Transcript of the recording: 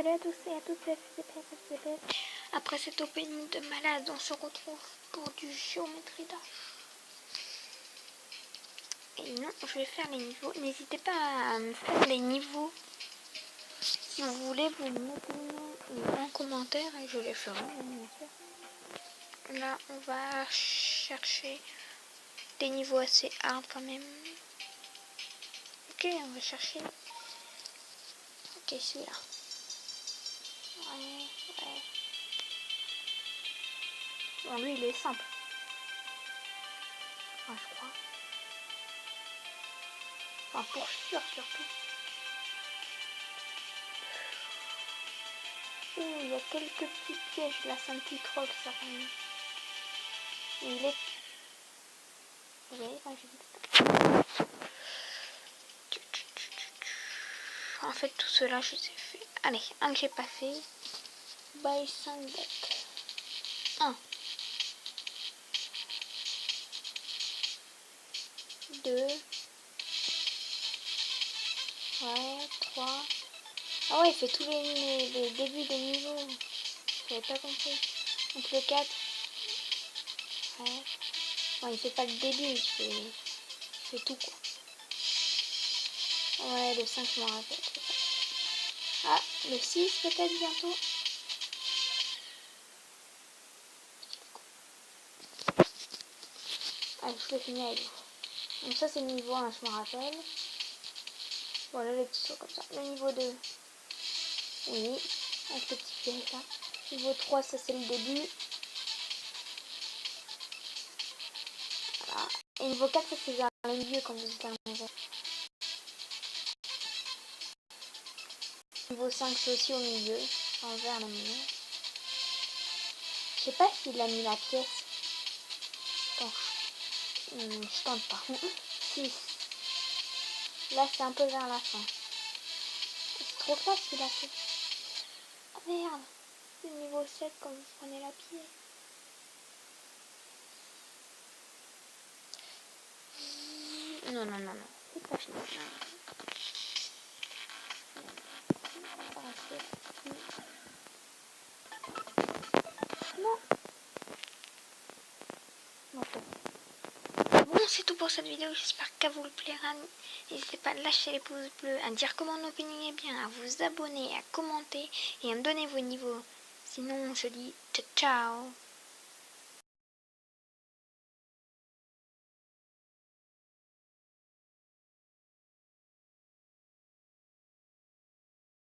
salut à tous et à toutes, c'est FCPS. Après cet opening de malade, on se retrouve pour du géométrie d'âge. Et non, je vais faire les niveaux. N'hésitez pas à me faire les niveaux. Si vous voulez, vous me mettez en commentaire et je les ferai, bien sûr. Là, on va chercher des niveaux assez hard quand même. Ok, on va chercher. Ok, celui-là. Ouais. Bon, lui, il est simple. Enfin, je crois. Enfin, pour sûr, surtout. Il y a quelques petits pièges là, c'est un petit troll ça quand même. Il est... Vous voyez quand j'ai dit ça. En fait tout cela je les ai fait. Allez, un que j'ai pas fait. By 5 deck. 1. 2. Ouais, 3. Ah ouais, il fait tous les débuts des niveaux. J'avais pas compris. Donc le 4. Ouais. Bon, il fait pas le début, il fait tout quoi. Ouais, le 5 je m'en rappelle. Ah, le 6 peut-être bientôt. Allez, je vais finir avec vous. Donc ça c'est le niveau 1, je me rappelle. Voilà les petits sauts comme ça. Le niveau 2. Oui, avec le petit piège là. Niveau 3, ça c'est le début. Voilà. Et niveau 4, ça c'est vers le milieu quand vous terminez. Niveau 5, c'est aussi au milieu. Enfin, vers le milieu. Je sais pas s'il a mis la pièce. Attends, je tente pas. 6. Là, c'est un peu vers la fin. C'est trop classe ce qu'il a fait. Oh merde. C'est le niveau 7 quand vous prenez la pièce. Non, c'est pas fini. Non. Bon, c'est tout pour cette vidéo. J'espère qu'elle vous plaira. N'hésitez pas à lâcher les pouces bleus, à dire comment mon opening est bien, à vous abonner, à commenter et à me donner vos niveaux. Sinon, je dis ciao ciao.